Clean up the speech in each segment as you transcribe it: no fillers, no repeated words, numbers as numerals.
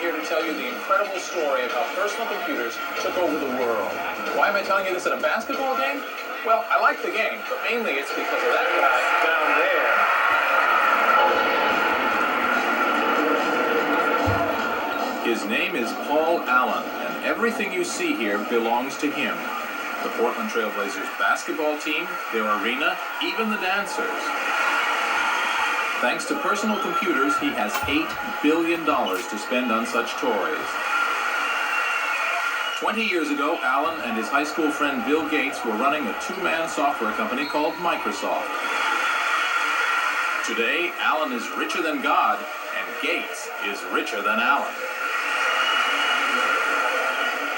here to tell you the incredible story of how personal computers took over the world. Why am I telling you this at a basketball game? Well, I like the game, but mainly it's because of that guy down there. His name is Paul Allen, and everything you see here belongs to him. The Portland Trail Blazers basketball team, their arena, even the dancers. Thanks to personal computers, he has $8 billion to spend on such toys. 20 years ago, Allen and his high school friend Bill Gates were running a two-man software company called Microsoft. Today, Allen is richer than God, and Gates is richer than Allen.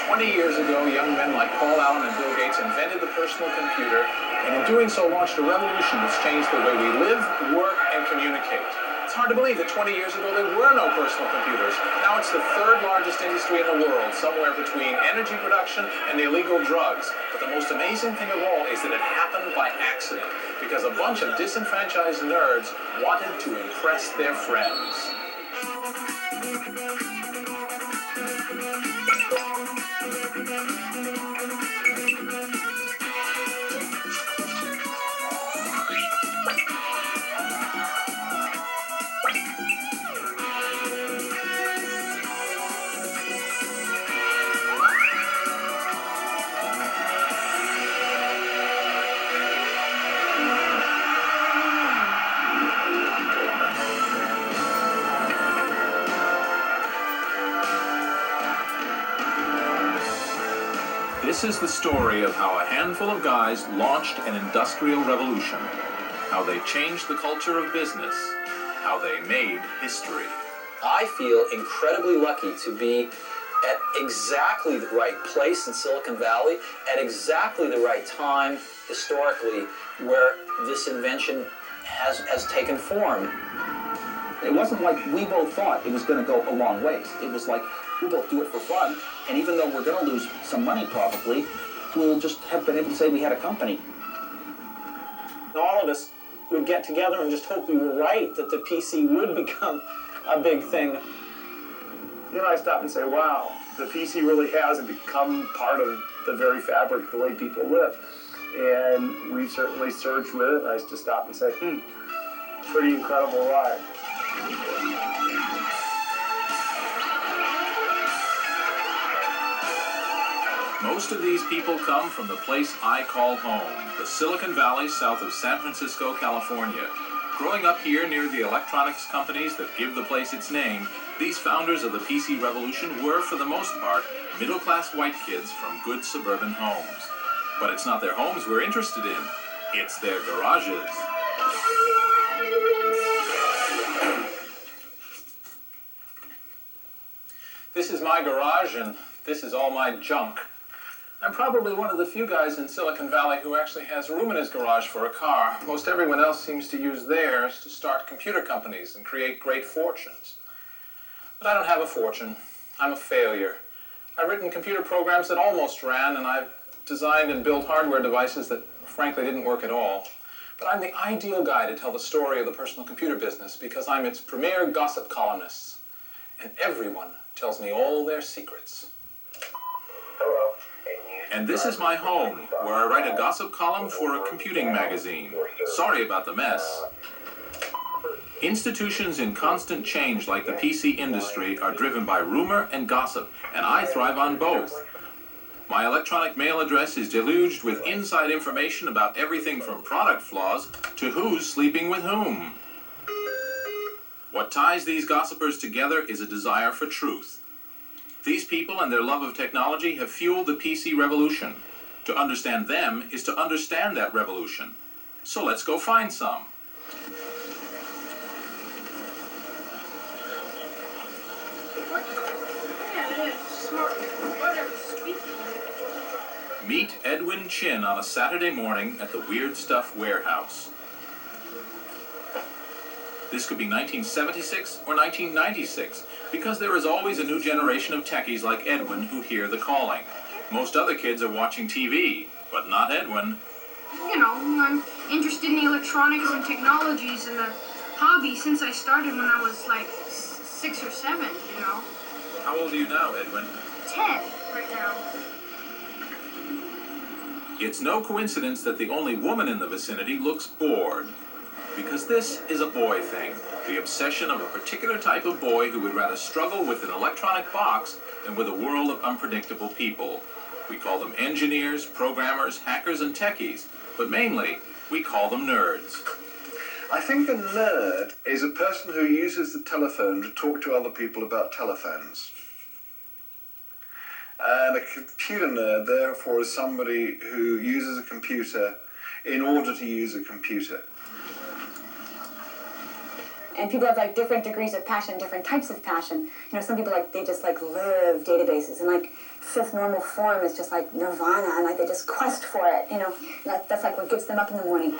20 years ago, young men like Paul Allen and Bill Gates invented the personal computer, and in doing so launched a revolution that's changed the way we live, work, and communicate. It's hard to believe that 20 years ago there were no personal computers. Now it's the third largest industry in the world, somewhere between energy production and illegal drugs. But the most amazing thing of all is that it happened by accident, because a bunch of disenfranchised nerds wanted to impress their friends. This is the story of how a handful of guys launched an industrial revolution, how they changed the culture of business, how they made history. I feel incredibly lucky to be at exactly the right place in Silicon Valley, at exactly the right time historically where this invention has taken form. It wasn't like we both thought it was going to go a long ways. It was like, we'll both do it for fun, and even though we're going to lose some money probably, we'll just have been able to say we had a company. All of us would get together and just hope we were right, that the PC would become a big thing. You know, I stop and say, wow, the PC really has become part of the very fabric of the way people live. And we've certainly surged with it. I just stop and say, pretty incredible ride. Most of these people come from the place I call home, the Silicon Valley south of San Francisco, California. Growing up here near the electronics companies that give the place its name, these founders of the PC revolution were, for the most part, middle-class white kids from good suburban homes. But it's not their homes we're interested in, it's their garages. This is my garage, and this is all my junk. I'm probably one of the few guys in Silicon Valley who actually has room in his garage for a car. Most everyone else seems to use theirs to start computer companies and create great fortunes. But I don't have a fortune. I'm a failure. I've written computer programs that almost ran, and I've designed and built hardware devices that frankly didn't work at all. But I'm the ideal guy to tell the story of the personal computer business because I'm its premier gossip columnist. And everyone tells me all their secrets. And this is my home, where I write a gossip column for a computing magazine. Sorry about the mess. Institutions in constant change like the PC industry are driven by rumor and gossip, and I thrive on both. My electronic mail address is deluged with inside information about everything from product flaws to who's sleeping with whom. What ties these gossipers together is a desire for truth. These people and their love of technology have fueled the PC revolution. To understand them is to understand that revolution. So let's go find some. Meet Edwin Chin on a Saturday morning at the Weird Stuff Warehouse. This could be 1976 or 1996, because there is always a new generation of techies like Edwin who hear the calling. Most other kids are watching TV, but not Edwin. You know, I'm interested in the electronics and technologies and the hobby since I started when I was like 6 or 7, you know. How old are you now, Edwin? 10 right now. It's no coincidence that the only woman in the vicinity looks bored. Because this is a boy thing. The obsession of a particular type of boy who would rather struggle with an electronic box than with a world of unpredictable people. We call them engineers, programmers, hackers, and techies. But mainly, we call them nerds. I think a nerd is a person who uses the telephone to talk to other people about telephones. And a computer nerd, therefore, is somebody who uses a computer in order to use a computer. And people have like different degrees of passion, different types of passion. You know, some people they just live databases, and like fifth normal form is just like nirvana, and like they just quest for it. You know, that's like what gets them up in the morning.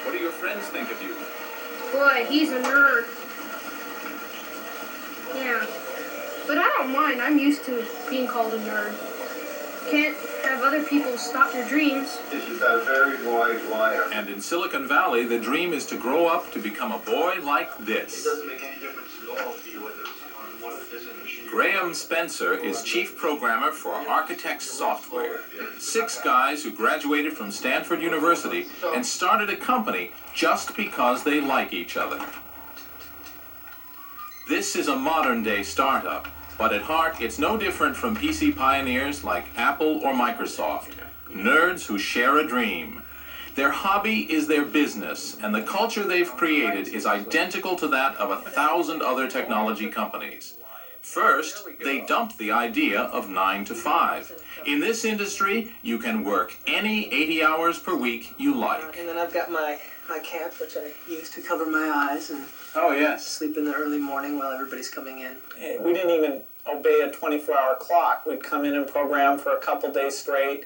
What do your friends think of you? Boy, he's a nerd. Yeah. But I don't mind. I'm used to being called a nerd. Can't have other people stop their dreams. You've got a very wide liar. And in Silicon Valley, the dream is to grow up to become a boy like this. It doesn't make any difference at all to you whether it's on one of this machine. Graham Spencer is chief programmer for Architects Software. 6 guys who graduated from Stanford University and started a company just because they like each other. This is a modern-day startup, but at heart it's no different from PC pioneers like Apple or Microsoft. Nerds who share a dream. Their hobby is their business, and the culture they've created is identical to that of 1,000 other technology companies. First, they dumped the idea of 9 to 5. In this industry, you can work any 80 hours per week you like. And then I've got my cap, which I use to cover my eyes and Oh, yes. sleep in the early morning while everybody's coming in. We didn't even obey a 24-hour clock. We'd come in and program for a couple days straight.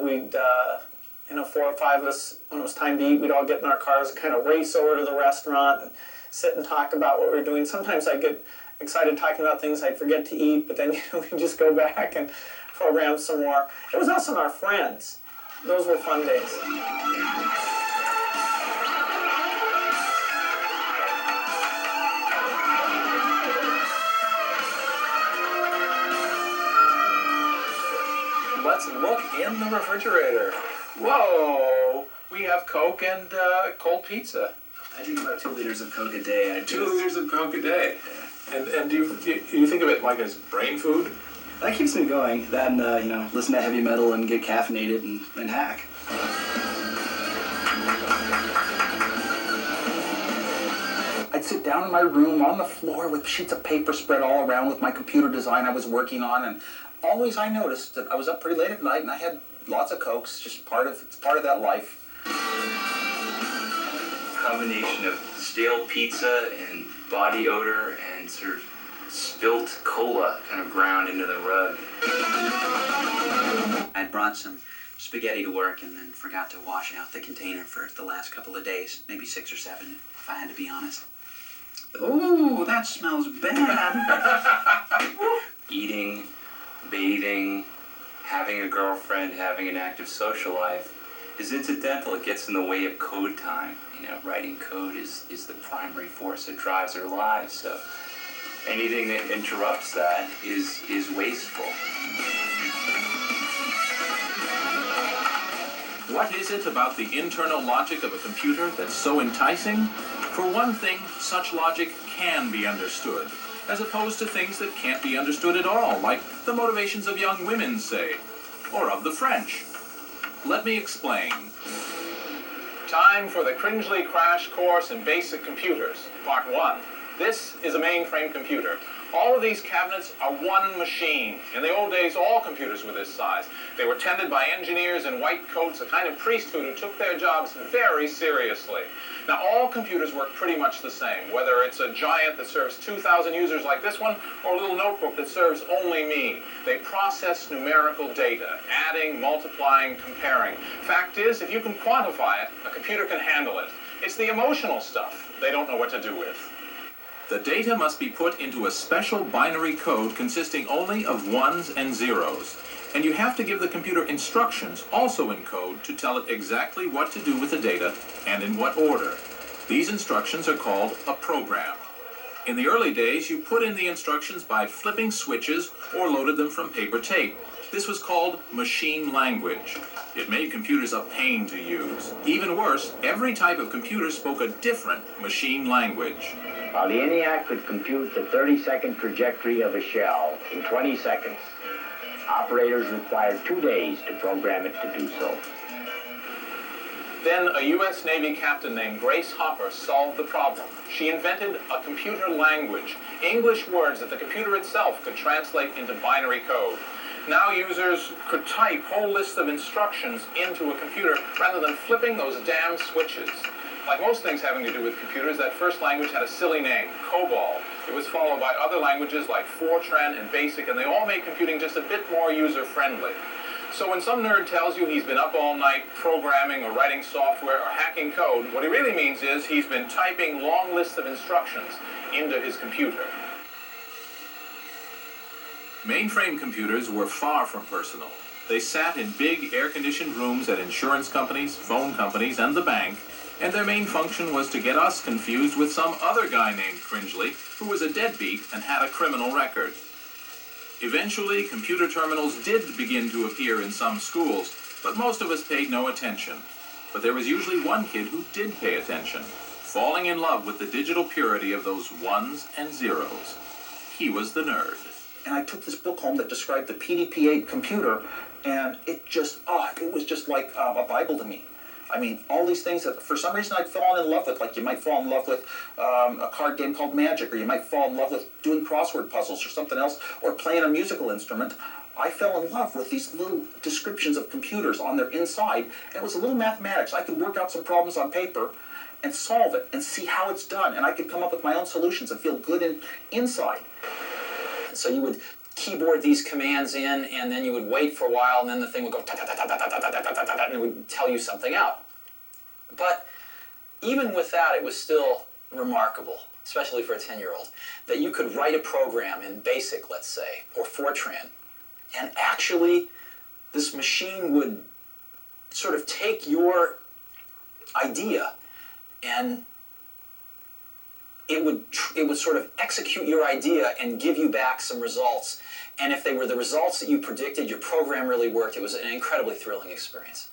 We'd, 4 or 5 of us, when it was time to eat, we'd all get in our cars and kind of race over to the restaurant and sit and talk about what we were doing. Sometimes I'd get excited talking about things I'd forget to eat, but then we'd just go back and program some more. It was us and our friends. Those were fun days. Let's look in the refrigerator. Whoa! We have Coke and cold pizza. I drink about 2 liters of Coke a day. 2 liters of Coke a day. And do you think of it like as brain food? That keeps me going. Then, listen to heavy metal and get caffeinated and hack. I'd sit down in my room on the floor with sheets of paper spread all around with my computer design I was working on, and always I noticed that I was up pretty late at night and I had lots of Cokes, just part of that life. Combination of stale pizza and body odor and sort of spilt cola kind of ground into the rug. I brought some spaghetti to work and then forgot to wash out the container for the last couple of days, maybe 6 or 7 if I had to be honest. Ooh, that smells bad. Eating, bathing, having a girlfriend, having an active social life is incidental. It gets in the way of code time. Writing code is the primary force that drives our lives. So anything that interrupts that is wasteful. What is it about the internal logic of a computer that's so enticing? For one thing, such logic can be understood, as opposed to things that can't be understood at all, like the motivations of young women, say, or of the French. Let me explain. Time for the Cringely Crash Course in Basic Computers, Part 1. This is a mainframe computer. All of these cabinets are one machine. In the old days, all computers were this size. They were tended by engineers in white coats, a kind of priesthood who took their jobs very seriously. Now, all computers work pretty much the same, whether it's a giant that serves 2,000 users like this one, or a little notebook that serves only me. They process numerical data, adding, multiplying, comparing. Fact is, if you can quantify it, a computer can handle it. It's the emotional stuff they don't know what to do with. The data must be put into a special binary code consisting only of ones and zeros. And you have to give the computer instructions, also in code, to tell it exactly what to do with the data and in what order. These instructions are called a program. In the early days, you put in the instructions by flipping switches or loaded them from paper tape. This was called machine language. It made computers a pain to use. Even worse, every type of computer spoke a different machine language. While the ENIAC could compute the 30-second trajectory of a shell in 20 seconds, operators required 2 days to program it to do so. Then a U.S. Navy captain named Grace Hopper solved the problem. She invented a computer language, English words that the computer itself could translate into binary code. Now users could type whole lists of instructions into a computer rather than flipping those damn switches. Like most things having to do with computers, that first language had a silly name, COBOL. It was followed by other languages like Fortran and BASIC, and they all made computing just a bit more user-friendly. So when some nerd tells you he's been up all night programming or writing software or hacking code, what he really means is he's been typing long lists of instructions into his computer. Mainframe computers were far from personal. They sat in big air-conditioned rooms at insurance companies, phone companies, and the bank, and their main function was to get us confused with some other guy named Cringely, who was a deadbeat and had a criminal record. Eventually, computer terminals did begin to appear in some schools, but most of us paid no attention. But there was usually one kid who did pay attention, falling in love with the digital purity of those ones and zeros. He was the nerd. And I took this book home that described the PDP-8 computer, and it was just like a Bible to me. I mean, all these things that for some reason I'd fallen in love with, like you might fall in love with a card game called Magic, or you might fall in love with doing crossword puzzles or something else, or playing a musical instrument. I fell in love with these little descriptions of computers on their inside, and it was a little mathematics. I could work out some problems on paper and solve it and see how it's done, and I could come up with my own solutions and feel good inside. So you would keyboard these commands in, and then you would wait for a while, and then the thing would go ta-ta-ta-ta-ta-ta-ta-ta-ta-ta, and it would tell you something out. But even with that, it was still remarkable, especially for a 10-year-old, that you could write a program in BASIC, let's say, or Fortran, and actually this machine would sort of take your idea and it would sort of execute your idea and give you back some results. And if they were the results that you predicted, your program really worked. It was an incredibly thrilling experience.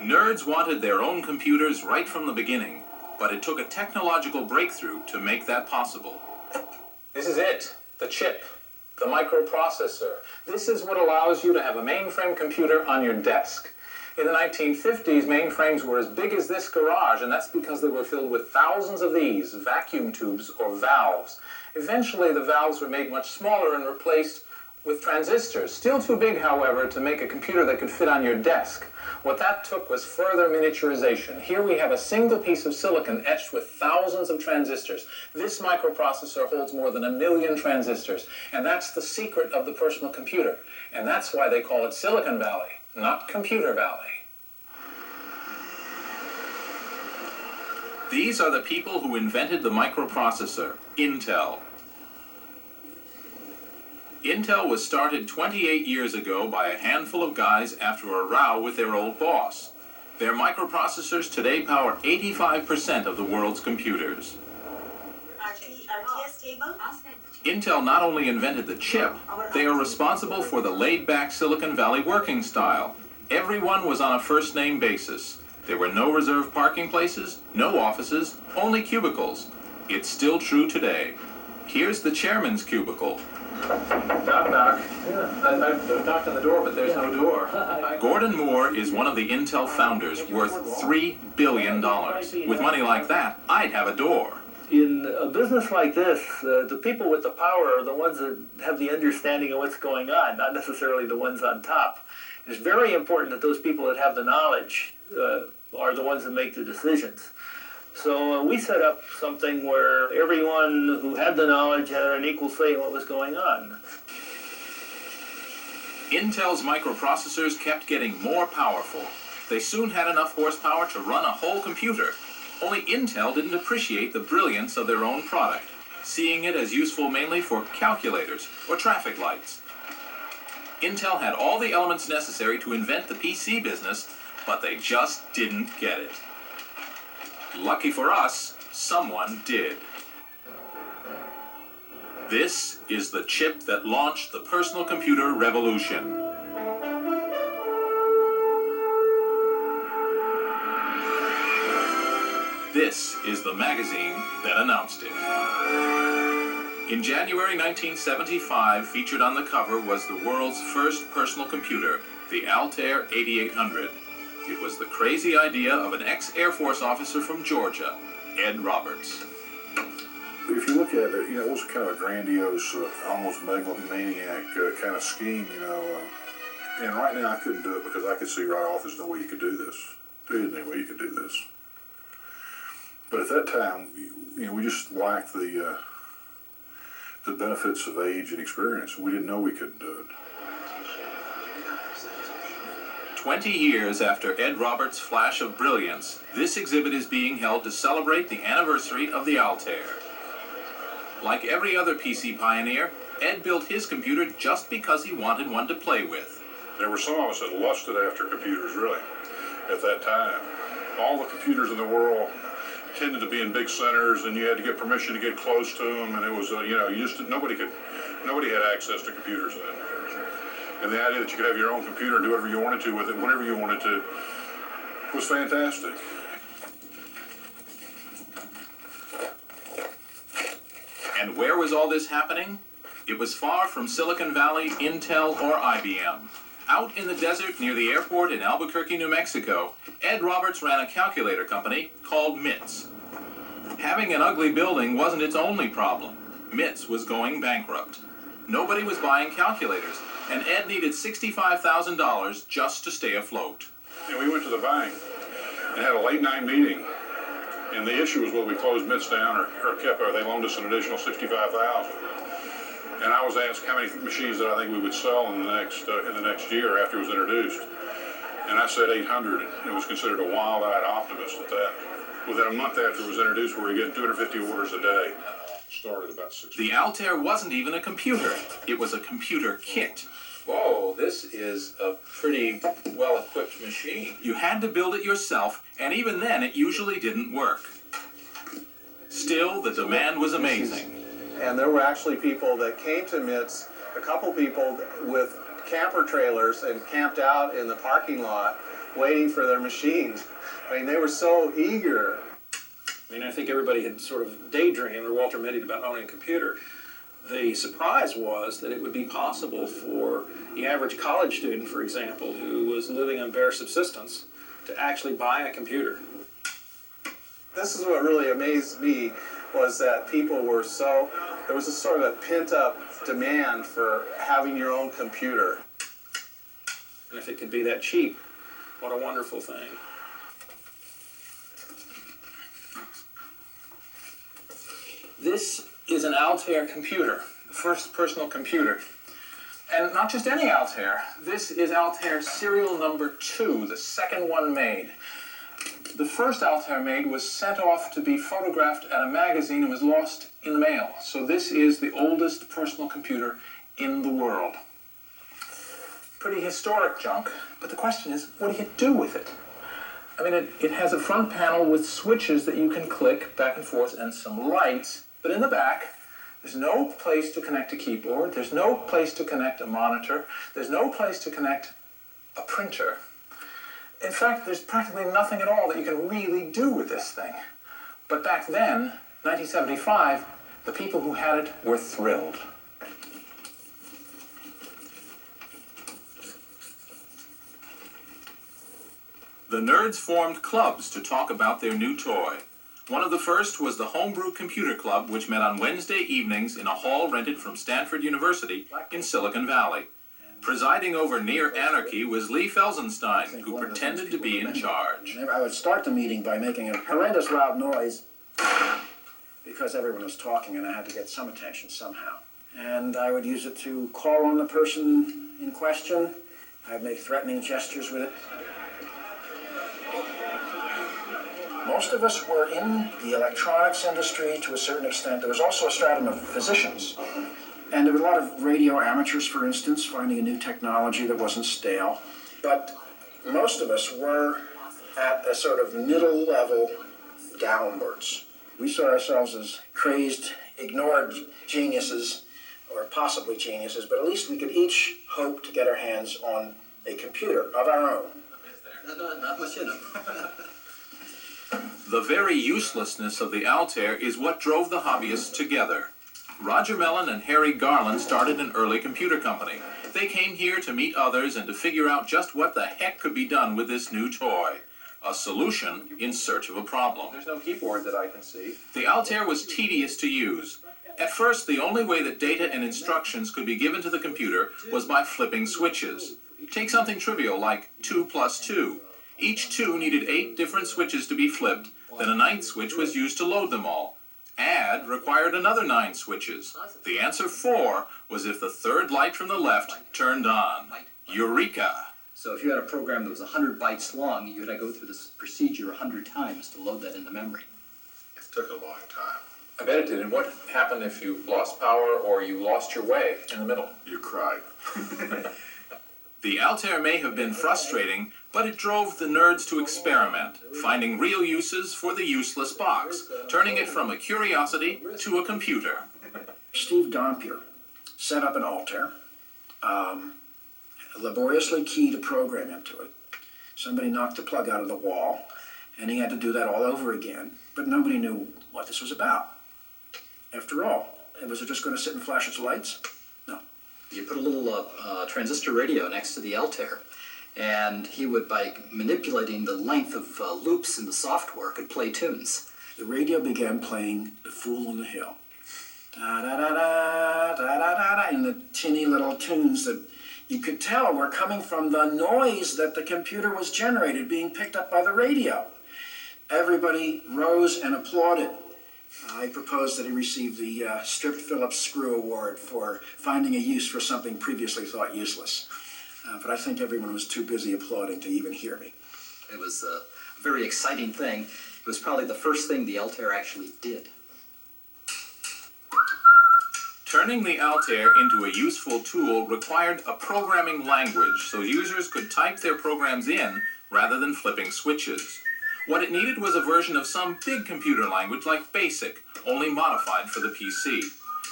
Nerds wanted their own computers right from the beginning, but it took a technological breakthrough to make that possible. This is it, the chip, the microprocessor. This is what allows you to have a mainframe computer on your desk. In the 1950s, mainframes were as big as this garage, and that's because they were filled with thousands of these vacuum tubes or valves. Eventually, the valves were made much smaller and replaced with transistors. Still too big, however, to make a computer that could fit on your desk. What that took was further miniaturization. Here we have a single piece of silicon etched with thousands of transistors. This microprocessor holds more than 1 million transistors, and that's the secret of the personal computer. And that's why they call it Silicon Valley, not Computer Valley. These are the people who invented the microprocessor, Intel. Intel was started 28 years ago by a handful of guys after a row with their old boss. Their microprocessors today power 85% of the world's computers. Intel not only invented the chip, they are responsible for the laid-back Silicon Valley working style. Everyone was on a first-name basis. There were no reserved parking places, no offices, only cubicles. It's still true today. Here's the chairman's cubicle. Knock, knock. Yeah, I've knocked on the door, but there's no door. Gordon Moore is one of the Intel founders, worth $3 billion. With money like that, I'd have a door. In a business like this, the people with the power are the ones that have the understanding of what's going on, not necessarily the ones on top. It's very important that those people that have the knowledge are the ones that make the decisions. So we set up something where everyone who had the knowledge had an equal say in what was going on. Intel's microprocessors kept getting more powerful. They soon had enough horsepower to run a whole computer. Only Intel didn't appreciate the brilliance of their own product, seeing it as useful mainly for calculators or traffic lights. Intel had all the elements necessary to invent the PC business, but they just didn't get it. Lucky for us, someone did. This is the chip that launched the personal computer revolution. This is the magazine that announced it. In January 1975, featured on the cover was the world's first personal computer, the Altair 8800. It was the crazy idea of an ex-Air Force officer from Georgia, Ed Roberts. If you look at it, it was kind of a grandiose, almost megalomaniac kind of scheme, and right now I couldn't do it because I could see right off there's no way you could do this. There isn't any way you could do this. But at that time, we just lacked the benefits of age and experience. We didn't know we couldn't do it. 20 years after Ed Roberts' flash of brilliance, this exhibit is being held to celebrate the anniversary of the Altair. Like every other PC pioneer, Ed built his computer just because he wanted one to play with. There were some of us that lusted after computers, really, at that time. All the computers in the world tended to be in big centers, and you had to get permission to get close to them, and it was, nobody had access to computers then. And the idea that you could have your own computer and do whatever you wanted to with it, whenever you wanted to, was fantastic. And where was all this happening? It was far from Silicon Valley, Intel, or IBM. Out in the desert near the airport in Albuquerque, New Mexico, Ed Roberts ran a calculator company called MITS. Having an ugly building wasn't its only problem. MITS was going bankrupt. Nobody was buying calculators, and Ed needed $65,000 just to stay afloat. And we went to the bank and had a late night meeting. And the issue was whether we closed MITS down or kept it. They loaned us an additional $65,000. And I was asked how many machines that I think we would sell in the next year after it was introduced. And I said 800. And it was considered a wild-eyed optimist at that. Within a month after it was introduced, we were getting 250 orders a day. Started about 6. The Altair wasn't even a computer. It was a computer kit. Whoa, this is a pretty well-equipped machine. You had to build it yourself, and even then it usually didn't work. Still, the demand was amazing. And there were actually people that came to MITS, a couple people with camper trailers, and camped out in the parking lot waiting for their machines. I mean, they were so eager. I think everybody had sort of daydreamed, or Walter Mitty, about owning a computer. The surprise was that it would be possible for the average college student, for example, who was living on bare subsistence, to actually buy a computer. This is what really amazed me, was that people were there was a sort of a pent-up demand for having your own computer. And if it could be that cheap, what a wonderful thing. This is an Altair computer, the first personal computer. And not just any Altair. This is Altair serial number 2, the second one made. The first Altair made was sent off to be photographed at a magazine and was lost in the mail. So this is the oldest personal computer in the world. Pretty historic junk, but the question is, what do you do with it? I mean, it has a front panel with switches that you can click back and forth and some lights, but in the back, there's no place to connect a keyboard, there's no place to connect a monitor, there's no place to connect a printer. In fact, there's practically nothing at all that you can really do with this thing. But back then, 1975, the people who had it were thrilled. The nerds formed clubs to talk about their new toy. One of the first was the Homebrew Computer Club, which met on Wednesday evenings in a hall rented from Stanford University in Silicon Valley. Presiding over Near Anarchy was Lee Felsenstein, who pretended to be in charge. I would start the meeting by making a horrendous loud noise because everyone was talking and I had to get some attention somehow. And I would use it to call on the person in question. I'd make threatening gestures with it. Most of us were in the electronics industry to a certain extent. There was also a stratum of physicians. And there were a lot of radio amateurs, for instance, finding a new technology that wasn't stale. But most of us were at a sort of middle level downwards. We saw ourselves as crazed ignored geniuses, or possibly geniuses, but at least we could each hope to get our hands on a computer of our own. Not much in them. The very uselessness of the Altair is what drove the hobbyists together. Roger Mellon and Harry Garland started an early computer company. They came here to meet others and to figure out just what the heck could be done with this new toy. A solution in search of a problem. There's no keyboard that I can see. The Altair was tedious to use. At first, the only way that data and instructions could be given to the computer was by flipping switches. Take something trivial like 2 plus 2. Each 2 needed 8 different switches to be flipped, then a 9th switch was used to load them all. Add required another 9 switches. The answer 4 was if the third light from the left turned on. Eureka! So if you had a program that was 100 bytes long, you had to go through this procedure 100 times to load that into memory. It took a long time. I bet it did. And what happened if you lost power or you lost your way in the middle? You cried. The Altair may have been frustrating, but it drove the nerds to experiment, finding real uses for the useless box, turning it from a curiosity to a computer. Steve Dompier set up an Altair, laboriously keyed a program into it. Somebody knocked the plug out of the wall, and he had to do that all over again, but nobody knew what this was about. After all, was it just going to sit and flash its lights? No. You put a little transistor radio next to the Altair, and he would, by manipulating the length of loops in the software, could play tunes. The radio began playing The Fool on the Hill. Da-da-da-da, da-da-da-da, and the tinny little tunes that you could tell were coming from the noise that the computer was generated, being picked up by the radio. Everybody rose and applauded. I proposed that he receive the Stripped Phillips Screw Award for finding a use for something previously thought useless. But I think everyone was too busy applauding to even hear me. It was a very exciting thing. It was probably the first thing the Altair actually did. Turning the Altair into a useful tool required a programming language so users could type their programs in rather than flipping switches. What it needed was a version of some big computer language like BASIC, only modified for the PC.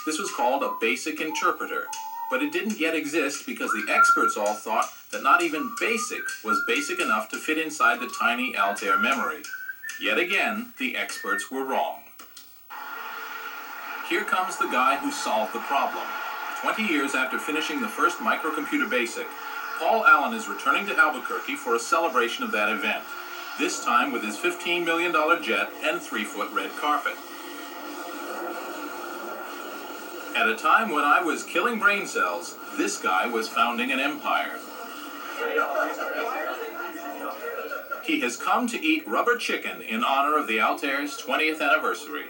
This was called a basic interpreter, but it didn't yet exist because the experts all thought that not even BASIC was basic enough to fit inside the tiny Altair memory. Yet again, the experts were wrong. Here comes the guy who solved the problem. 20 years after finishing the first microcomputer BASIC, Paul Allen is returning to Albuquerque for a celebration of that event, this time with his $15 million jet and 3-foot red carpet. At a time when I was killing brain cells, this guy was founding an empire. He has come to eat rubber chicken in honor of the Altair's 20th anniversary.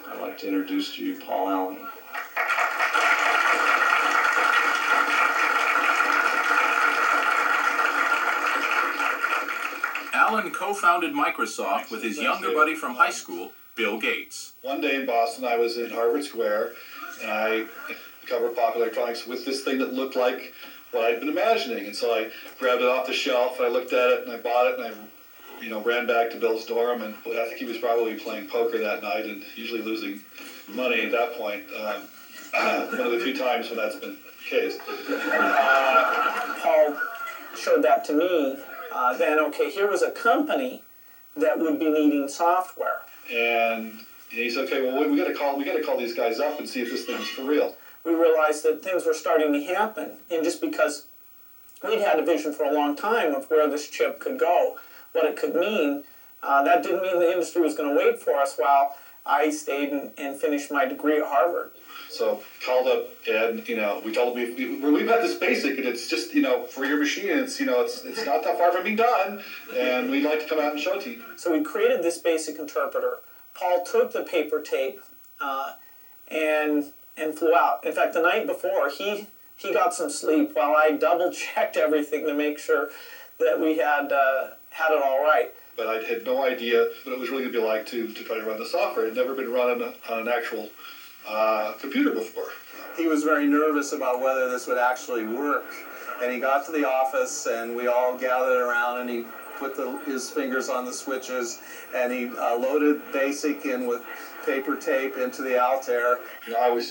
I'd like to introduce to you Paul Allen. Allen co-founded Microsoft with his younger buddy from high school, Bill Gates. One day in Boston, I was in Harvard Square, and I covered Popular Electronics with this thing that looked like what I'd been imagining. And so I grabbed it off the shelf, and I looked at it, and I bought it, and I ran back to Bill's dorm, and I think he was probably playing poker that night and usually losing money at that point. One of the few times when that's been the case. Paul showed that to me. Then, okay, here was a company that would be needing software. And he said, okay, well, we got to call these guys up and see if this thing's for real. We realized that things were starting to happen, and just because we'd had a vision for a long time of where this chip could go, what it could mean, that didn't mean the industry was going to wait for us while I stayed and finished my degree at Harvard. So called up Ed, we told him we've got this BASIC, and it's just, for your machine, it's not that far from being done, and we'd like to come out and show it to you. So we created this BASIC interpreter. Paul took the paper tape and flew out. In fact, the night before, he got some sleep while I double-checked everything to make sure that we had it all right. But I had no idea what it was really going to be like to try to run the software. It had never been run on an actual computer before. He was very nervous about whether this would actually work. And he got to the office, and we all gathered around, and he put his fingers on the switches, and he loaded BASIC in with paper tape into the Altair. I was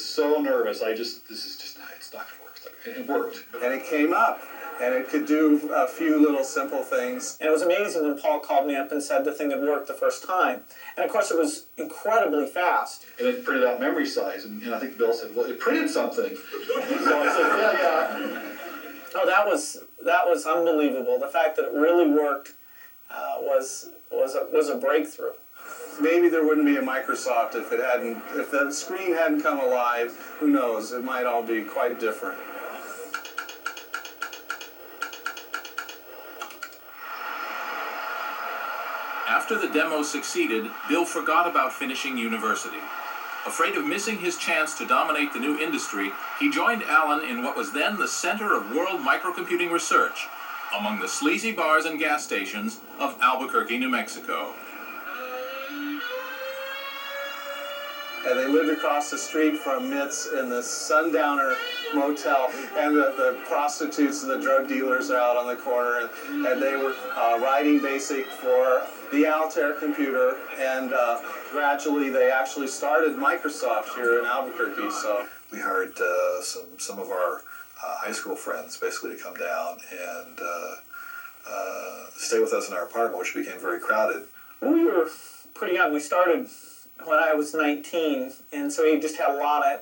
so nervous. It's not going to work. It worked. And it came up. And it could do a few little simple things. And it was amazing when Paul called me up and said the thing had worked the first time. And of course it was incredibly fast. And it printed out memory size, and I think Bill said, well, it printed something. So I said, yeah. Oh, that was unbelievable. The fact that it really worked was a breakthrough. Maybe there wouldn't be a Microsoft if the screen hadn't come alive. Who knows? It might all be quite different. After the demo succeeded, Bill forgot about finishing university. Afraid of missing his chance to dominate the new industry, he joined Alan in what was then the center of world microcomputing research, among the sleazy bars and gas stations of Albuquerque, New Mexico. And they lived across the street from Mitz in the Sundowner Motel, and the prostitutes and the drug dealers are out on the corner, and they were writing BASIC for the Altair computer, and gradually they actually started Microsoft here in Albuquerque. So we hired some of our high school friends basically to come down and stay with us in our apartment, which became very crowded. We were pretty young. We started when I was 19, and so he just had a lot of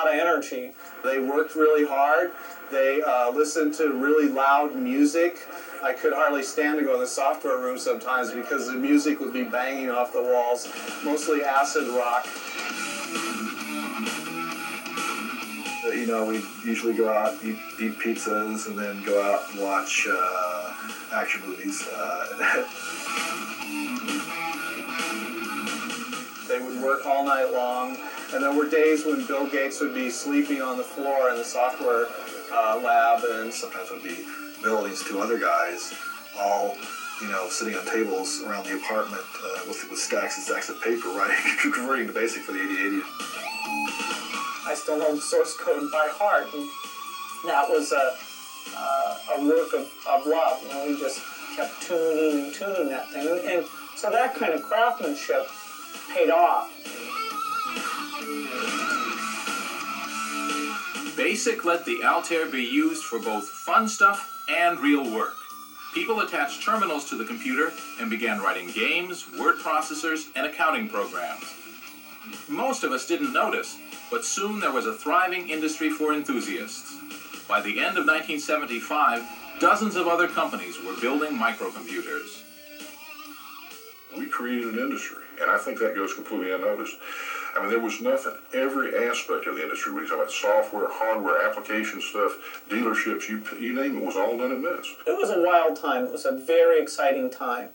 energy. They worked really hard. They listened to really loud music. I could hardly stand to go in the software room sometimes because the music would be banging off the walls, mostly acid rock. We usually go out, eat pizzas, and then go out and watch action movies. They would work all night long, and there were days when Bill Gates would be sleeping on the floor in the software lab, and sometimes it would be Bill and these two other guys all, sitting on tables around the apartment with stacks and stacks of paper, writing, converting to BASIC for the 8080. I still know the source code by heart, and that was a work of love. We just kept tuning and tuning that thing, and so that kind of craftsmanship paid off. BASIC let the Altair be used for both fun stuff and real work. People attached terminals to the computer and began writing games, word processors, and accounting programs. Most of us didn't notice, but soon there was a thriving industry for enthusiasts. By the end of 1975, dozens of other companies were building microcomputers. We created an industry, and I think that goes completely unnoticed. I mean, there was nothing. Every aspect of the industry, when you talk about software, hardware, application stuff, dealerships, you name it, was all done at MITS. It was a wild time. It was a very exciting time.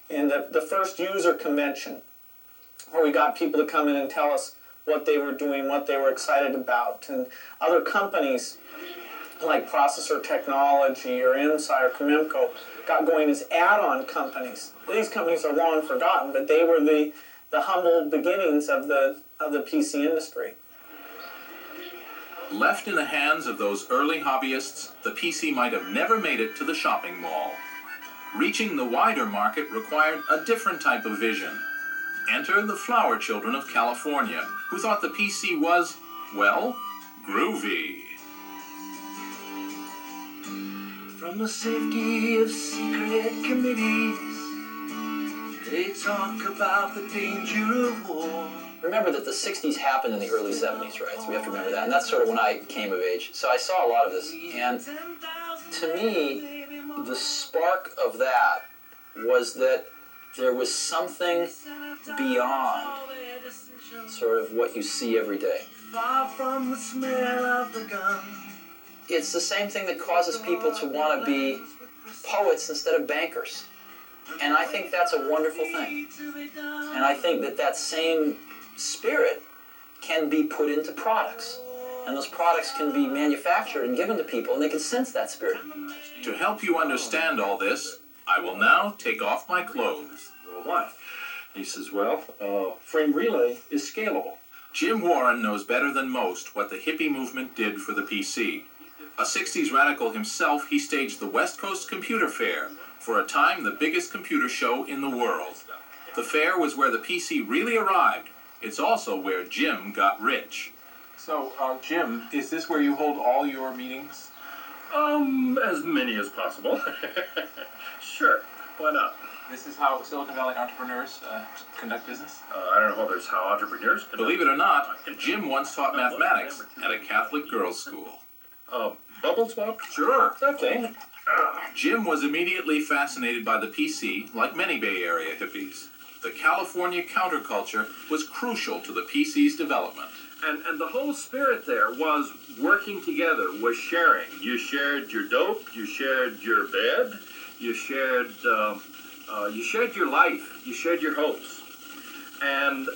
And the first user convention, where we got people to come in and tell us what they were doing, what they were excited about. And other companies like Processor Technology or Insight or Comemco got going as add-on companies. These companies are long forgotten, but they were the humble beginnings of the PC industry. Left in the hands of those early hobbyists, the PC might have never made it to the shopping mall. Reaching the wider market required a different type of vision. Enter the flower children of California, who thought the PC was, well, groovy. From the safety of secret committees, they talk about the danger of war. Remember that the 60s happened in the early 70s, right? So we have to remember that. And that's sort of when I came of age. So I saw a lot of this. And to me, the spark of that was that there was something beyond sort of what you see every day. Far from the smell of the gun. It's the same thing that causes people to want to be poets instead of bankers. And I think that's a wonderful thing. And I think that same spirit can be put into products. And those products can be manufactured and given to people, and they can sense that spirit. To help you understand all this, I will now take off my clothes. Well, why? He says, frame relay is scalable. Jim Warren knows better than most what the hippie movement did for the PC. A 60s radical himself, he staged the West Coast Computer Fair, for a time the biggest computer show in the world. The fair was where the PC really arrived. It's also where Jim got rich. So, Jim, is this where you hold all your meetings? As many as possible. Sure, why not? This is how Silicon Valley entrepreneurs conduct business? I don't know whether it's how entrepreneurs conduct. Believe it or not, Jim once taught mathematics at a Catholic girls' school. Bubble swap? Sure. Okay. Jim was immediately fascinated by the PC, like many Bay Area hippies. The California counterculture was crucial to the PC's development. And the whole spirit there was working together, was sharing. You shared your dope, you shared your bed, you shared your life, you shared your hopes. And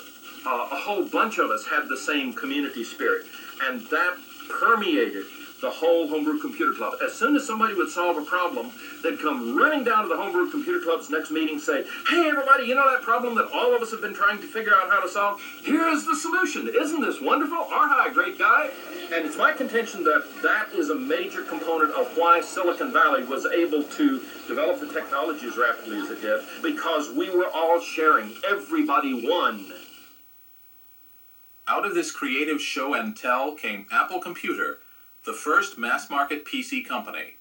a whole bunch of us had the same community spirit. And that permeated the whole Homebrew Computer Club. As soon as somebody would solve a problem, they'd come running down to the Homebrew Computer Club's next meeting and say, hey everybody, you know that problem that all of us have been trying to figure out how to solve? Here's the solution. Isn't this wonderful? Hi, great guy. And it's my contention that that is a major component of why Silicon Valley was able to develop the technology as rapidly as it did, because we were all sharing. Everybody won. Out of this creative show and tell came Apple Computer, the first mass-market PC company.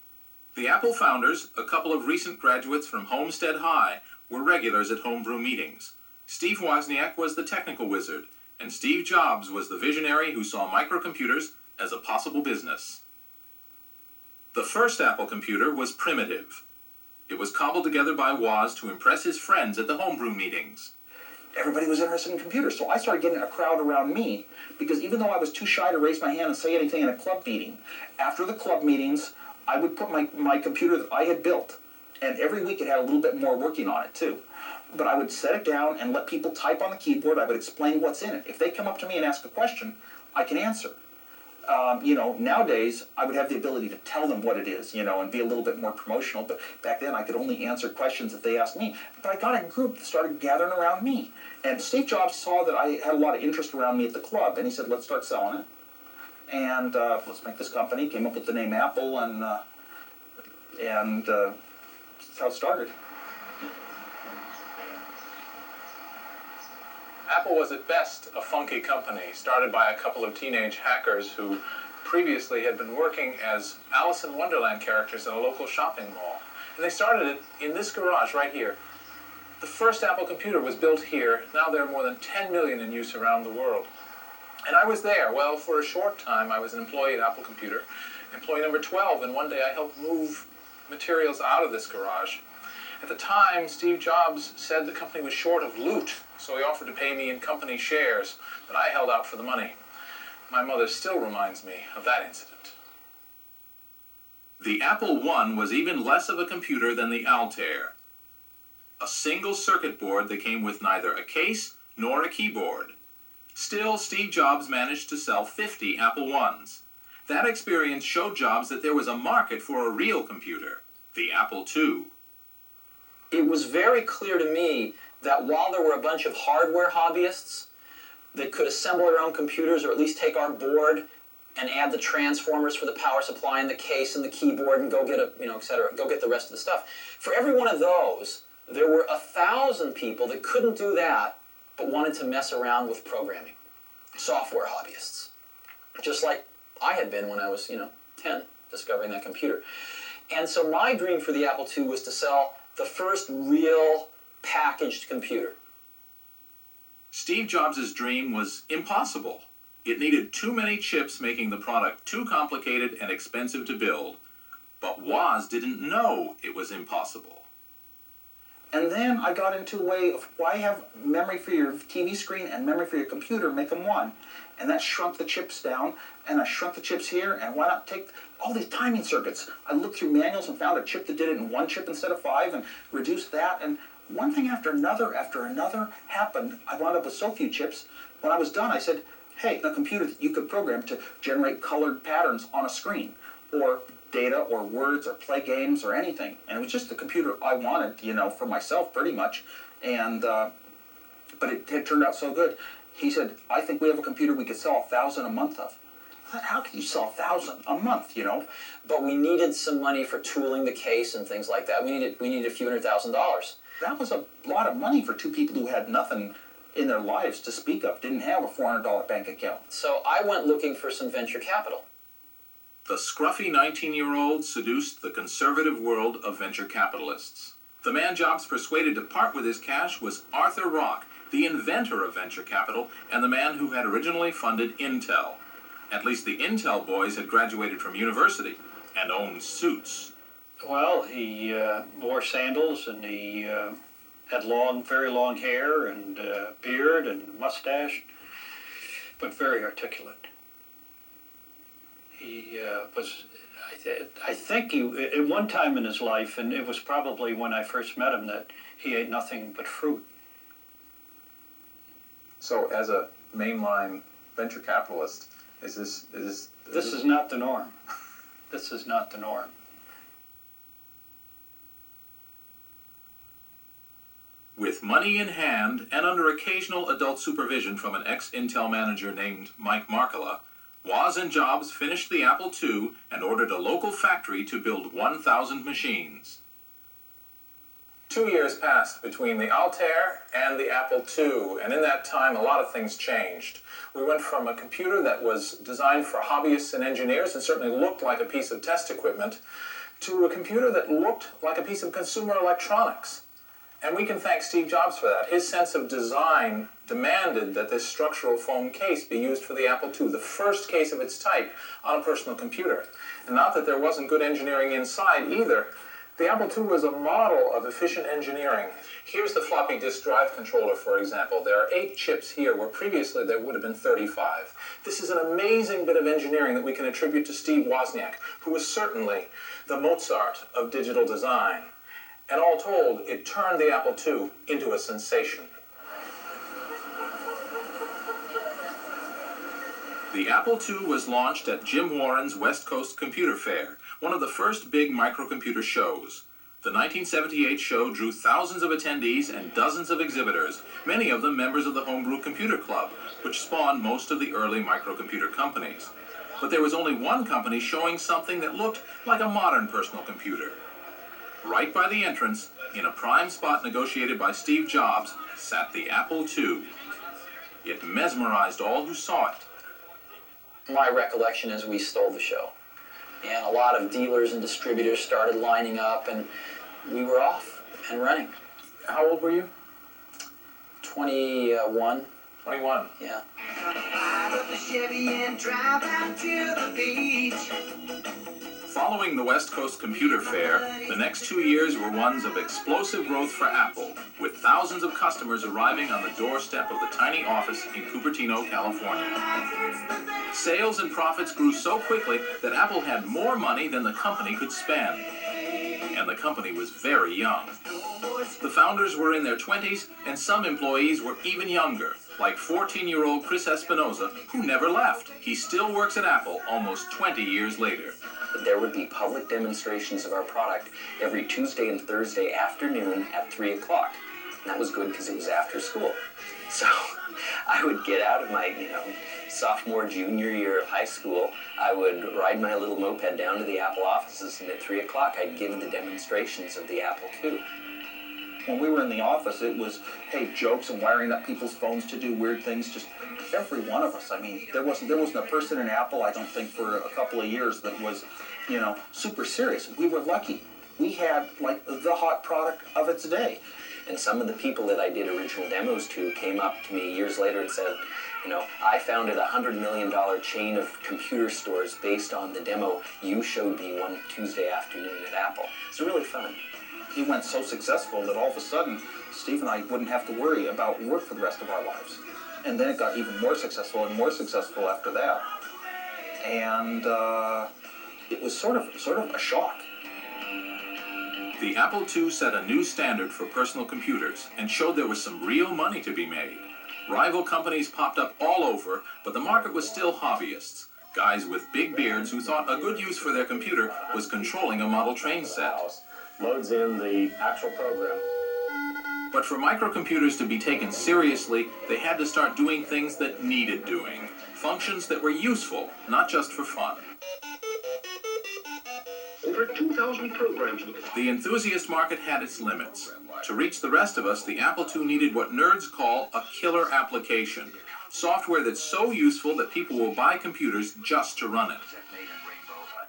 The Apple founders, a couple of recent graduates from Homestead High, were regulars at homebrew meetings. Steve Wozniak was the technical wizard, and Steve Jobs was the visionary who saw microcomputers as a possible business. The first Apple computer was primitive. It was cobbled together by Woz to impress his friends at the homebrew meetings. Everybody was interested in computers, so I started getting a crowd around me, because even though I was too shy to raise my hand and say anything in a club meeting, after the club meetings, I would put my computer that I had built, and every week it had a little bit more working on it too. But I would set it down and let people type on the keyboard. I would explain what's in it. If they come up to me and ask a question, I can answer. Nowadays, I would have the ability to tell them what it is, and be a little bit more promotional, but back then I could only answer questions that they asked me. But I got a group that started gathering around me. And Steve Jobs saw that I had a lot of interest around me at the club, and he said, let's start selling it. And let's make this company. Came up with the name Apple, and that's how it started. Apple was at best a funky company, started by a couple of teenage hackers who previously had been working as Alice in Wonderland characters in a local shopping mall. And they started it in this garage right here. The first Apple computer was built here. Now there are more than 10 million in use around the world. And I was there. Well, for a short time, I was an employee at Apple Computer, employee number 12, and one day I helped move materials out of this garage. At the time, Steve Jobs said the company was short of loot, so he offered to pay me in company shares, but I held out for the money. My mother still reminds me of that incident. The Apple I was even less of a computer than the Altair. A single circuit board that came with neither a case nor a keyboard. Still, Steve Jobs managed to sell 50 Apple I's. That experience showed Jobs that there was a market for a real computer, the Apple II. It was very clear to me that while there were a bunch of hardware hobbyists that could assemble their own computers, or at least take our board and add the transformers for the power supply and the case and the keyboard and go get go get the rest of the stuff. For every one of those, there were 1,000 people that couldn't do that but wanted to mess around with programming. Software hobbyists. Just like I had been when I was, 10, discovering that computer. And so my dream for the Apple II was to sell the first real packaged computer. Steve Jobs' dream was impossible. It needed too many chips, making the product too complicated and expensive to build. But Woz didn't know it was impossible. And then I got into a way of why have memory for your TV screen and memory for your computer, make them one. And that shrunk the chips down, and I shrunk the chips here, and why not take all these timing circuits? I looked through manuals and found a chip that did it in one chip instead of 5, and reduced that, and one thing after another happened. I wound up with so few chips. When I was done, I said, hey, a computer that you could program to generate colored patterns on a screen, or data, or words, or play games, or anything. And it was just the computer I wanted, for myself, pretty much. And but it had turned out so good. He said, I think we have a computer we could sell 1,000 a month of. How can you sell 1,000 a month, But we needed some money for tooling the case and things like that. We needed a few $100,000. that was a lot of money for two people who had nothing in their lives to speak of, didn't have a $400 bank account. So I went looking for some venture capital. The scruffy 19-year-old seduced the conservative world of venture capitalists. The man Jobs persuaded to part with his cash was Arthur Rock, the inventor of venture capital and the man who had originally funded Intel. At least the Intel boys had graduated from university and owned suits. Well, he wore sandals, and he had very long hair and beard and mustache, but very articulate. He was, I think at one time in his life, and it was probably when I first met him, that he ate nothing but fruit. So as a mainline venture capitalist, this is not the norm. This is not the norm. With money in hand and under occasional adult supervision from an ex-Intel manager named Mike Markkula, Woz and Jobs finished the Apple II and ordered a local factory to build 1,000 machines. 2 years passed between the Altair and the Apple II, and in that time a lot of things changed. We went from a computer that was designed for hobbyists and engineers and certainly looked like a piece of test equipment to a computer that looked like a piece of consumer electronics. And we can thank Steve Jobs for that. His sense of design demanded that this structural foam case be used for the Apple II, the first case of its type on a personal computer. And not that there wasn't good engineering inside either. The Apple II was a model of efficient engineering. Here's the floppy disk drive controller, for example. There are 8 chips here where previously there would have been 35. This is an amazing bit of engineering that we can attribute to Steve Wozniak, who was certainly the Mozart of digital design. And all told, it turned the Apple II into a sensation. The Apple II was launched at Jim Warren's West Coast Computer Fair, one of the first big microcomputer shows. The 1978 show drew thousands of attendees and dozens of exhibitors, many of them members of the Homebrew Computer Club, which spawned most of the early microcomputer companies. But there was only one company showing something that looked like a modern personal computer. Right by the entrance, in a prime spot negotiated by Steve Jobs, sat the Apple II. It mesmerized all who saw it. My recollection is we stole the show. And a lot of dealers and distributors started lining up, and we were off and running. How old were you? 21. 21? Yeah. Following the West Coast Computer Fair, the next 2 years were ones of explosive growth for Apple, with thousands of customers arriving on the doorstep of the tiny office in Cupertino, California. Sales and profits grew so quickly that Apple had more money than the company could spend. And the company was very young. The founders were in their 20s, and some employees were even younger, like 14-year-old Chris Espinosa, who never left. He still works at Apple almost 20 years later. There would be public demonstrations of our product every Tuesday and Thursday afternoon at 3 o'clock. And that was good because it was after school. So I would get out of my, sophomore, junior year of high school. I would ride my little moped down to the Apple offices, and at 3 o'clock I'd give the demonstrations of the Apple II. When we were in the office, it was, hey, jokes and wiring up people's phones to do weird things, just every one of us. I mean, there wasn't a person in Apple, I don't think, for a couple of years that was, super serious. We were lucky. We had, the hot product of its day. And some of the people that I did original demos to came up to me years later and said, I founded a $100 million chain of computer stores based on the demo you showed me one Tuesday afternoon at Apple. It's really fun. He went so successful that all of a sudden, Steve and I wouldn't have to worry about work for the rest of our lives. And then it got even more successful and more successful after that. And it was sort of a shock. The Apple II set a new standard for personal computers and showed there was some real money to be made. Rival companies popped up all over, but the market was still hobbyists. Guys with big beards who thought a good use for their computer was controlling a model train set. Loads in the actual program. But for microcomputers to be taken seriously, they had to start doing things that needed doing. Functions that were useful, not just for fun. Over 2,000 programs. The enthusiast market had its limits. To reach the rest of us, the Apple II needed what nerds call a killer application. Software that's so useful that people will buy computers just to run it.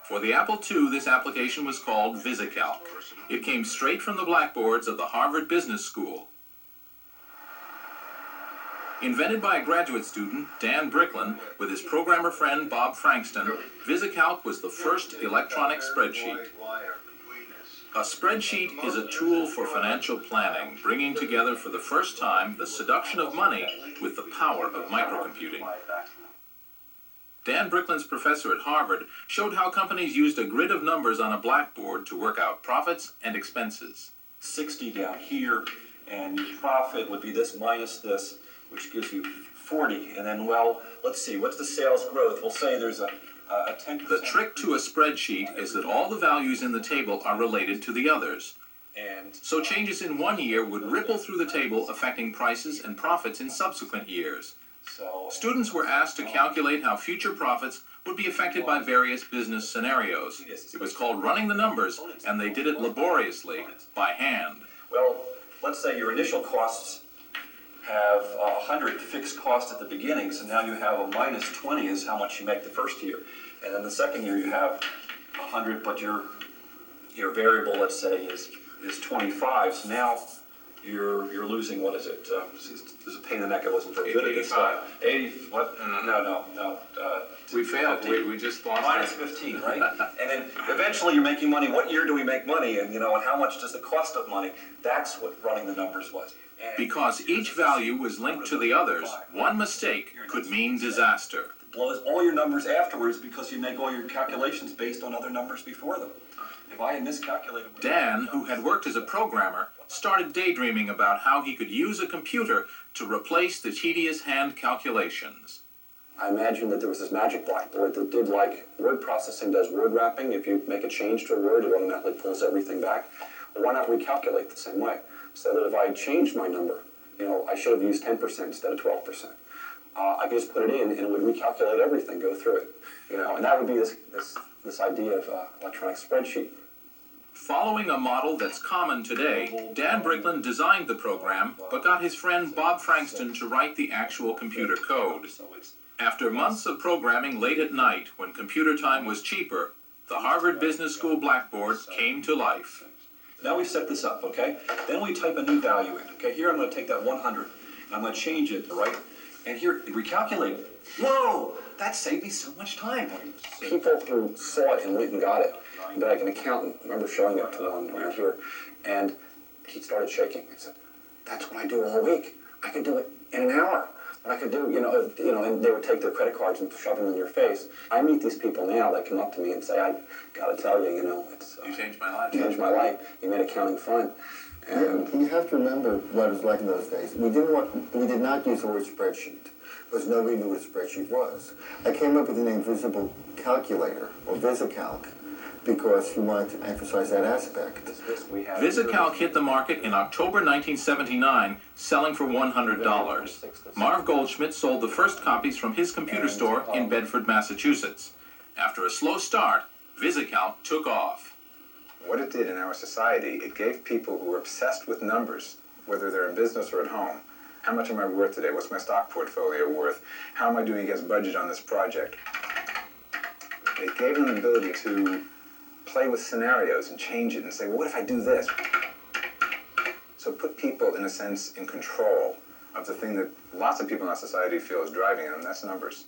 For the Apple II, this application was called VisiCalc. It came straight from the blackboards of the Harvard Business School. Invented by a graduate student, Dan Bricklin, with his programmer friend Bob Frankston, VisiCalc was the first electronic spreadsheet. A spreadsheet is a tool for financial planning, bringing together for the first time the seduction of money with the power of microcomputing. Dan Bricklin's professor at Harvard showed how companies used a grid of numbers on a blackboard to work out profits and expenses. 60 down here, and your profit would be this minus this, which gives you 40. And then, well, let's see, what's the sales growth? We'll say there's a 10%. The trick to a spreadsheet is that all the values in the table are related to the others. And so changes in one year would ripple through the table, affecting prices and profits in subsequent years. Students were asked to calculate how future profits would be affected by various business scenarios. It was called running the numbers, and they did it laboriously, by hand. Well, let's say your initial costs have 100 fixed costs at the beginning, so now you have a minus 20 is how much you make the first year. And then the second year you have 100, but your variable, let's say, is 25. So now you're losing, what is it? There's a pain in the neck. I wasn't very good at this stuff. 80, what? No. We failed. We just lost. Minus 15, right? And then eventually you're making money. What year do we make money? And, and how much does the cost of money? That's what running the numbers was. Because each value was linked to the others, one mistake could mean disaster. It blows all your numbers afterwards because you make all your calculations based on other numbers before them. If I had miscalculated... Dan, who had worked as a programmer, started daydreaming about how he could use a computer to replace the tedious hand calculations. I imagined that there was this magic blackboard that did like word processing does word wrapping. If you make a change to a word, it automatically pulls everything back. Well, why not recalculate the same way? So that if I changed my number, I should have used 10% instead of 12%. I could just put it in and it would recalculate everything, go through it. And that would be this idea of electronic spreadsheet. Following a model that's common today, Dan Bricklin designed the program, but got his friend Bob Frankston to write the actual computer code. After months of programming late at night, when computer time was cheaper, the Harvard Business School blackboard came to life. Now we set this up, okay? Then we type a new value in, okay? Here I'm going to take that 100, and I'm going to change it, right? And here, recalculate it. Whoa! That saved me so much time. People who saw it and went and got it, like an accountant, I remember showing it to one around here, and he started shaking. He said, that's what I do all week. I could do it in an hour. What I could do, and they would take their credit cards and shove them in your face. I meet these people now that come up to me and say, I gotta tell you, it's... you changed my life. Changed my life. You made accounting fun. And you have to remember what it was like in those days. We did not use the word spreadsheet, because nobody knew what a spreadsheet was. I came up with the name visible calculator, or VisiCalc, because we wanted to emphasize that aspect. VisiCalc hit the market in October 1979, selling for $100. Marv Goldschmidt sold the first copies from his computer store in Bedford, Massachusetts. After a slow start, VisiCalc took off. What it did in our society, it gave people who were obsessed with numbers, whether they're in business or at home, how much am I worth today? What's my stock portfolio worth? How am I doing against budget on this project? It gave them the ability to play with scenarios and change it and say, well, what if I do this? So put people, in a sense, in control of the thing that lots of people in our society feel is driving them, that's numbers.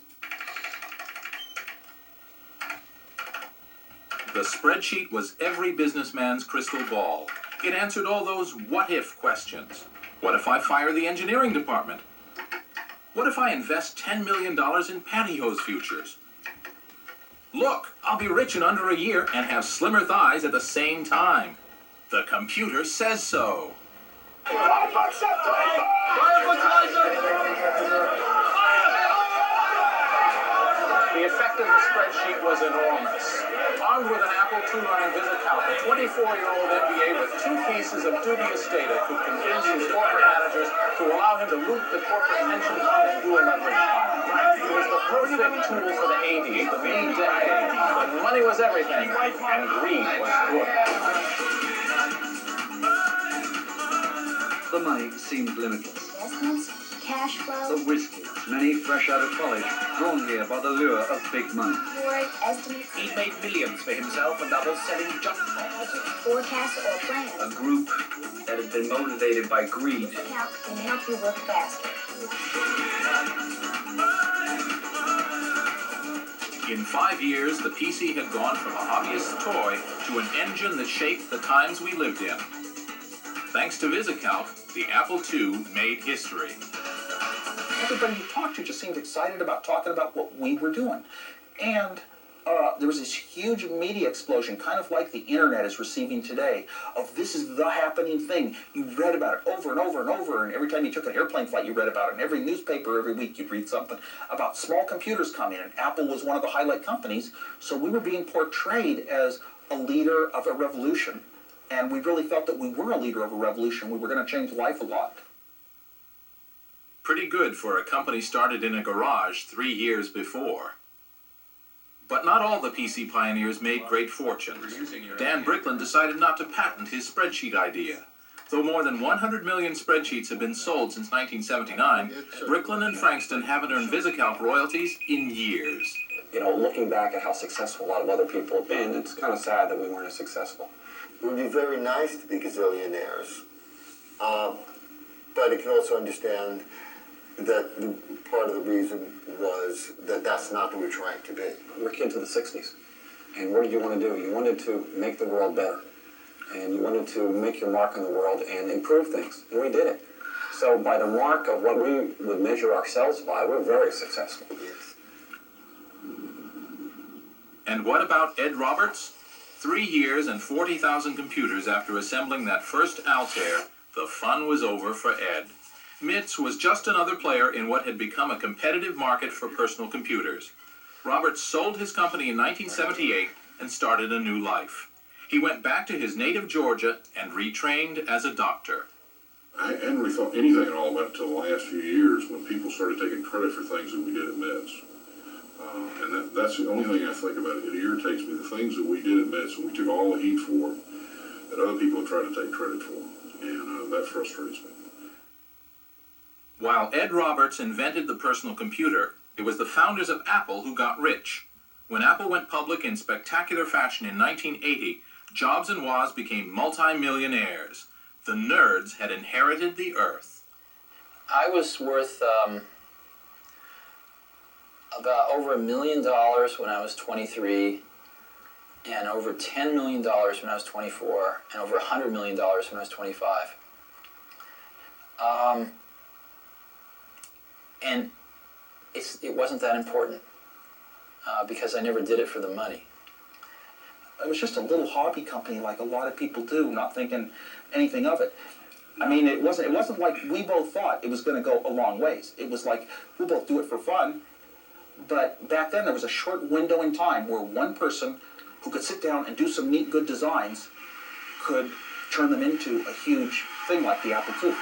The spreadsheet was every businessman's crystal ball. It answered all those what-if questions. What if I fire the engineering department? What if I invest $10 million in pantyhose futures? Look, I'll be rich in under a year and have slimmer thighs at the same time. The computer says so. The effect of the spreadsheet was enormous. Armed with an Apple II running VisiCalc, a 24-year-old MBA with 2 pieces of dubious data could convince his corporate managers to allow him to loot the corporate pension fund and do a leverage file. It was the perfect tool for the 80s, the lead decade, when money was everything and greed was good. The money seemed limitless. Investments, cash flow, The whiskey, many fresh out of college, drawn here by the lure of big money. work, estimates, He'd made millions for himself and others selling junk bonds. forecasts, or plans. A group that had been motivated by greed. Calc can help you work faster. In 5 years, the PC had gone from a hobbyist toy to an engine that shaped the times we lived in. Thanks to VisiCalc, the Apple II made history. Everybody you talked to just seemed excited about talking about what we were doing. And there was this huge media explosion, kind of like the internet is receiving today, of this is the happening thing. You read about it over and over and over, and every time you took an airplane flight, you read about it. And every newspaper, every week, you'd read something about small computers coming, and Apple was one of the highlight companies. So we were being portrayed as a leader of a revolution, and we really felt that we were a leader of a revolution. We were going to change life a lot. Pretty good for a company started in a garage 3 years before. But not all the PC pioneers made great fortunes. Dan Bricklin decided not to patent his spreadsheet idea. Though more than 100 million spreadsheets have been sold since 1979, Bricklin and Frankston haven't earned VisiCalc royalties in years. You know, looking back at how successful a lot of other people have been, it's kind of sad that we weren't as successful. It would be very nice to be gazillionaires, but I can also understand that part of the reason was that that's not what we're trying to be. We're kids of the 60s. And what did you want to do? You wanted to make the world better. And you wanted to make your mark in the world and improve things. And we did it. So by the mark of what we would measure ourselves by, we're very successful. And what about Ed Roberts? 3 years and 40,000 computers after assembling that first Altair, the fun was over for Ed. MITS was just another player in what had become a competitive market for personal computers. Roberts sold his company in 1978 and started a new life. He went back to his native Georgia and retrained as a doctor. I hadn't really thought anything at all about it until the last few years when people started taking credit for things that we did at MITS. And that's the only thing I think about it. It irritates me, the things that we did at MITS and we took all the heat for that other people have tried to take credit for. And that frustrates me. While Ed Roberts invented the personal computer, it was the founders of Apple who got rich. When Apple went public in spectacular fashion in 1980, Jobs and Woz became multi-millionaires. The nerds had inherited the earth. I was worth about over $1 million when I was 23, and over $10 million when I was 24, and over $100 million when I was 25. And it wasn't that important because I never did it for the money. It was just a little hobby company like a lot of people do, not thinking anything of it. I mean, it wasn't like we both thought it was going to go a long ways. It was like, we'll both do it for fun. But back then, there was a short window in time where one person who could sit down and do some neat, good designs could turn them into a huge thing like the Apple II.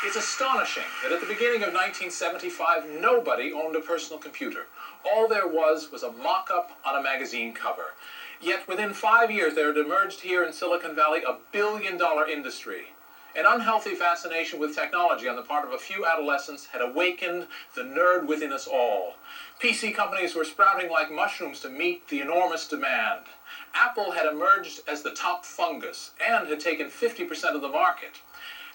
It's astonishing that at the beginning of 1975, nobody owned a personal computer. All there was a mock-up on a magazine cover. Yet within 5 years, there had emerged here in Silicon Valley a billion-dollar industry. An unhealthy fascination with technology on the part of a few adolescents had awakened the nerd within us all. PC companies were sprouting like mushrooms to meet the enormous demand. Apple had emerged as the top fungus and had taken 50% of the market.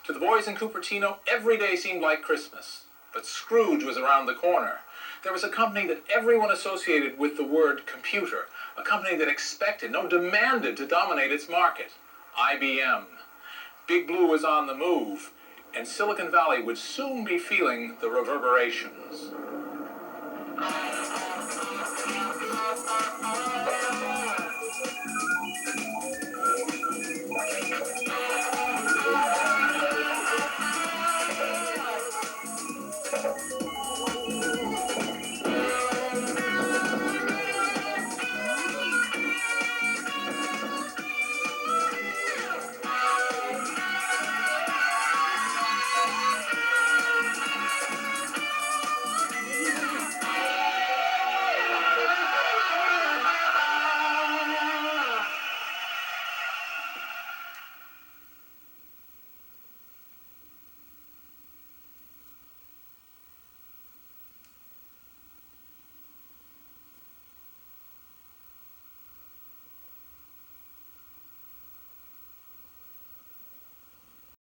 To the boys in Cupertino, every day seemed like Christmas. But Scrooge was around the corner. There was a company that everyone associated with the word computer, a company that expected, no, demanded to dominate its market. IBM. Big Blue was on the move, and Silicon Valley would soon be feeling the reverberations.